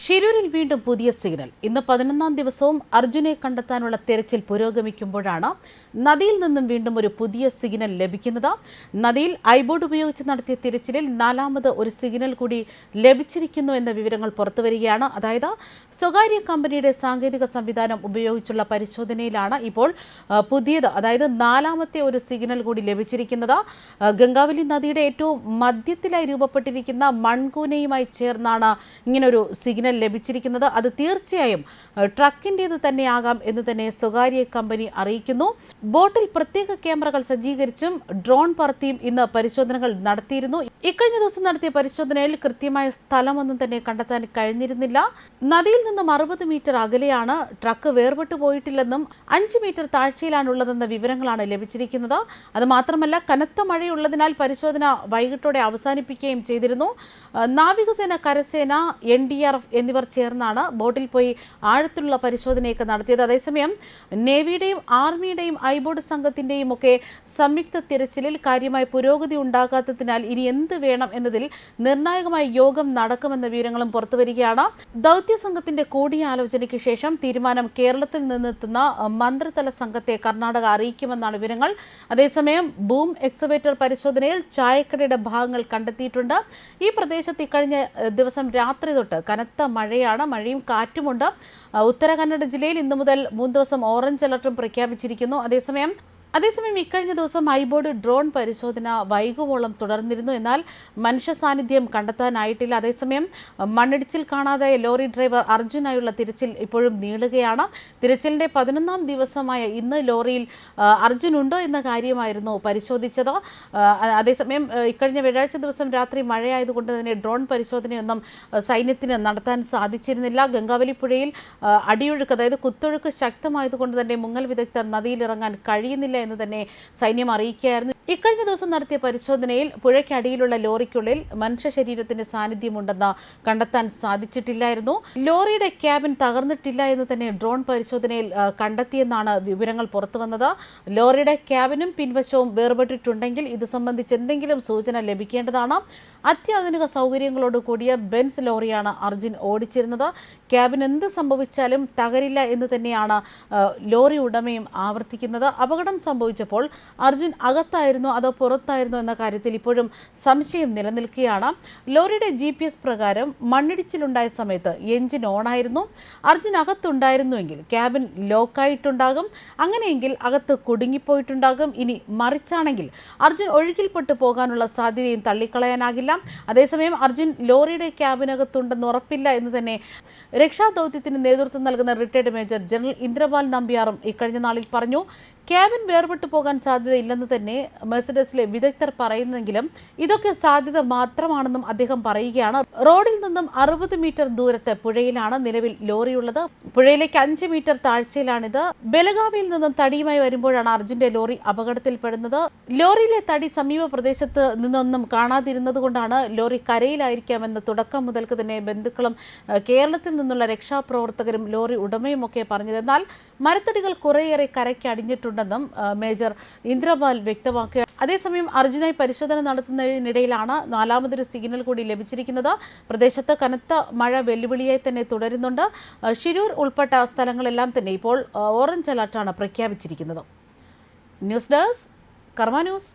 ഷിരൂരിൽ വീണ്ടും പുതിയ സിഗ്നൽ. ഇന്ന് 11ാം ദിവസവും അർജുനെ കണ്ടെത്താനുള്ള തെരച്ചിൽ പുരോഗമിക്കുമ്പോഴാണ് നദിയിൽ നിന്നും വീണ്ടും ഒരു പുതിയ സിഗ്നൽ ലഭിക്കുന്നത്. നദിയിൽ ഐബോർഡ് ഉപയോഗിച്ച് നടത്തിയ തിരച്ചിലിൽ 4ാമത് ഒരു സിഗ്നൽ കൂടി ലഭിച്ചിരിക്കുന്നു എന്ന വിവരങ്ങൾ പുറത്തുവരികയാണ്. അതായത് സ്വകാര്യ കമ്പനിയുടെ സാങ്കേതിക സംവിധാനം ഉപയോഗിച്ചുള്ള പരിശോധനയിലാണ് ഇപ്പോൾ പുതിയത്, അതായത് 4ാമത്തെ ഒരു സിഗ്നൽ കൂടി ലഭിച്ചിരിക്കുന്നത്. ഗംഗാവലി നദിയുടെ ഏറ്റവും മധ്യത്തിലായി രൂപപ്പെട്ടിരിക്കുന്ന മൺകൂനയുമായി ചേർന്നാണ് ഇങ്ങനൊരു സിഗ്നൽ ലഭിച്ചിരിക്കുന്നത്. അത് തീർച്ചയായും ട്രക്കിൻ്റേത് തന്നെയാകാം എന്ന് തന്നെ സ്വകാര്യ കമ്പനി അറിയിക്കുന്നു. ബോട്ടിൽ പ്രത്യേക ക്യാമറകൾ സജ്ജീകരിച്ചും ഡ്രോൺ പറത്തിയും ഇന്ന് പരിശോധനകൾ നടത്തിയിരുന്നു. ഇക്കഴിഞ്ഞ ദിവസം നടത്തിയ പരിശോധനയിൽ കൃത്യമായ സ്ഥലമൊന്നും തന്നെ കണ്ടെത്താൻ കഴിഞ്ഞിരുന്നില്ല. നദിയിൽ നിന്നും 60 മീറ്റർ അകലെയാണ്, ട്രക്ക് വേർപെട്ടു പോയിട്ടില്ലെന്നും 5 മീറ്റർ താഴ്ചയിലാണുള്ളതെന്ന വിവരങ്ങളാണ് ലഭിച്ചിരിക്കുന്നത്. അത് മാത്രമല്ല, കനത്ത മഴയുള്ളതിനാൽ പരിശോധന വൈകിട്ടോടെ അവസാനിപ്പിക്കുകയും ചെയ്തിരുന്നു. നാവികസേന, കരസേന, NDRF എന്നിവർ ചേർന്നാണ് ബോട്ടിൽ പോയി ആഴത്തിലുള്ള പരിശോധനയൊക്കെ നടത്തിയത്. അതേസമയം നേവിയുടെയും ആർമിയുടെയും ഐബോർഡ് സംഘത്തിൻ്റെയും ഒക്കെ സംയുക്ത തിരച്ചിലിൽ കാര്യമായ പുരോഗതി ഉണ്ടാകാത്തതിനാൽ ഇനി എന്ത് വേണം എന്നതിൽ നിർണായകമായ യോഗം നടക്കുമെന്ന വിവരങ്ങളും പുറത്തുവരികയാണ്. ദൗത്യ സംഘത്തിന്റെ കൂടിയാലോചനയ്ക്ക് ശേഷം തീരുമാനം കേരളത്തിൽ നിന്നെത്തുന്ന മന്ത്രിതല സംഘത്തെ കർണാടക അറിയിക്കുമെന്നാണ് വിവരങ്ങൾ. അതേസമയം ബൂം എക്സ്കവേറ്റർ പരിശോധനയിൽ ചായക്കടയുടെ ഭാഗങ്ങൾ കണ്ടെത്തിയിട്ടുണ്ട്. ഈ പ്രദേശത്ത് ഇക്കഴിഞ്ഞ ദിവസം രാത്രി തൊട്ട് കനത്ത മഴയും കാറ്റുമുണ്ട്. ഉത്തര കന്നഡ ജില്ലയിൽ ഇന്നു മുതൽ 3 ദിവസം ഓറഞ്ച് അലർട്ടും പ്രഖ്യാപിച്ചിരിക്കുന്നു. അതേസമയം ഇക്കഴിഞ്ഞ ദിവസം ഐബോർഡ് ഡ്രോൺ പരിശോധന വൈകുവോളം തുടർന്നിരുന്നു. എന്നാൽ മനുഷ്യ സാന്നിധ്യം കണ്ടെത്താനായിട്ടില്ല. അതേസമയം മണ്ണിടിച്ചിൽ കാണാതായ ലോറി ഡ്രൈവർ അർജുനായുള്ള തിരച്ചിൽ ഇപ്പോഴും നീളുകയാണ്. തിരച്ചിലിൻ്റെ 11ാം ദിവസമായ ഇന്ന് ലോറിയിൽ അർജുൻ ഉണ്ടോ എന്ന കാര്യമായിരുന്നു പരിശോധിച്ചത്. അതേസമയം ഇക്കഴിഞ്ഞ വ്യാഴാഴ്ച ദിവസം രാത്രി മഴയായതുകൊണ്ട് തന്നെ ഡ്രോൺ പരിശോധനയൊന്നും സൈന്യത്തിന് നടത്താൻ സാധിച്ചിരുന്നില്ല. ഗംഗാവലി പുഴയിൽ അടിയൊഴുക്ക്, അതായത് കുത്തൊഴുക്ക് ശക്തമായതുകൊണ്ട് തന്നെ മുങ്ങൽ വിദഗ്ധർ നദിയിലിറങ്ങാൻ കഴിയുന്നില്ല എന്ന് തന്നെ സൈന്യം അറിയിക്കുകയായിരുന്നു. ഇക്കഴിഞ്ഞ ദിവസം നടത്തിയ പരിശോധനയിൽ പുഴയ്ക്കടിയിലുള്ള ലോറിക്കുള്ളിൽ മനുഷ്യ ശരീരത്തിന്റെ സാന്നിധ്യമുണ്ടെന്ന് കണ്ടെത്താൻ സാധിച്ചിട്ടില്ലായിരുന്നു. ലോറിയുടെ ക്യാബിൻ തകർന്നിട്ടില്ല എന്ന് തന്നെ ഡ്രോൺ പരിശോധനയിൽ കണ്ടെത്തിയെന്നാണ് വിവരങ്ങൾ പുറത്തുവന്നത്. ലോറിയുടെ ക്യാബിനും പിൻവശവും വേർപെട്ടിട്ടുണ്ടെങ്കിൽ ഇത് സംബന്ധിച്ച് എന്തെങ്കിലും സൂചന ലഭിക്കേണ്ടതാണ്. അത്യാധുനിക സൗകര്യങ്ങളോട് കൂടിയ ബെൻസ് ലോറിയാണ് അർജുൻ ഓടിച്ചിരുന്നത്. ക്യാബിൻ എന്ത് സംഭവിച്ചാലും തകരില്ല എന്ന് തന്നെയാണ് ലോറി ഉടമയും ആവർത്തിക്കുന്നത്. അപകടം സംഭവിച്ചപ്പോൾ അർജുൻ അകത്തായിരുന്നോ അതോ പുറത്തായിരുന്നോ എന്ന കാര്യത്തിൽ ഇപ്പോഴും സംശയം നിലനിൽക്കുകയാണ്. ലോറിയുടെ GPS പ്രകാരം മണ്ണിടിച്ചിലുണ്ടായ സമയത്ത് എഞ്ചിൻ ഓണായിരുന്നു. അർജുൻ അകത്തുണ്ടായിരുന്നുവെങ്കിൽ ക്യാബിൻ ലോക്കായിട്ടുണ്ടാകും. അങ്ങനെയെങ്കിൽ അകത്ത് കുടുങ്ങിപ്പോയിട്ടുണ്ടാകും. ഇനി മറിച്ചാണെങ്കിൽ അർജുൻ ഒഴുകിൽപ്പെട്ടു പോകാനുള്ള സാധ്യതയും തള്ളിക്കളയാനാകില്ല. അതേസമയം അർജുൻ ലോറിയുടെ ക്യാബിനകത്തുണ്ടെന്ന് ഉറപ്പില്ല എന്ന് തന്നെ രക്ഷാദൗത്യത്തിന് നേതൃത്വം നൽകുന്ന റിട്ടയർഡ് മേജർ ജനറൽ ഇന്ദ്രപാൽ നമ്പ്യാറും ഇക്കഴിഞ്ഞ നാളിൽ പറഞ്ഞു. ക്യാബിൻ വേർപെട്ടു പോകാൻ സാധ്യതയില്ലെന്ന് തന്നെ മെഴ്സിഡസിലെ വിദഗ്ധർ പറയുന്നെങ്കിലും ഇതൊക്കെ സാധ്യത മാത്രമാണെന്നും അദ്ദേഹം പറയുകയാണ്. റോഡിൽ നിന്നും 60 മീറ്റർ ദൂരത്ത് പുഴയിലാണ് നിലവിൽ ലോറിയുള്ളത്. പുഴയിലേക്ക് 5 മീറ്റർ താഴ്ചയിലാണിത്. ബെലഗാവിയിൽ നിന്നും തടിയുമായി വരുമ്പോഴാണ് അർജുന്റെ ലോറി അപകടത്തിൽപ്പെടുന്നത്. ലോറിയിലെ തടി സമീപ പ്രദേശത്ത് നിന്നൊന്നും കാണാതിരുന്നത് കൊണ്ടാണ് ലോറി കരയിലായിരിക്കാമെന്ന് തുടക്കം മുതൽക്ക് തന്നെ ബന്ധുക്കളും കേരളത്തിൽ നിന്നുള്ള രക്ഷാപ്രവർത്തകരും ലോറി ഉടമയും ഒക്കെ പറഞ്ഞത്. എന്നാൽ മരത്തടികൾ കുറേയേറെ കരയ്ക്ക് അടിഞ്ഞിട്ടുണ്ടെന്നും മേജർ ഇന്ദ്രപാൽ വ്യക്തമാക്കുക. അതേസമയം അർജുനായി പരിശോധന നടത്തുന്നതിനിടയിലാണ് 4ാമതൊരു സിഗ്നൽ കൂടി ലഭിച്ചിരിക്കുന്നത്. പ്രദേശത്ത് കനത്ത മഴ വെല്ലുവിളിയായി തന്നെ തുടരുന്നുണ്ട്. ഷിരൂർ ഉൾപ്പെട്ട സ്ഥലങ്ങളെല്ലാം തന്നെ ഇപ്പോൾ ഓറഞ്ച് അലർട്ടാണ് പ്രഖ്യാപിച്ചിരിക്കുന്നത്. ന്യൂസ് ഡെസ്ക് കർമ്മ ന്യൂസ്.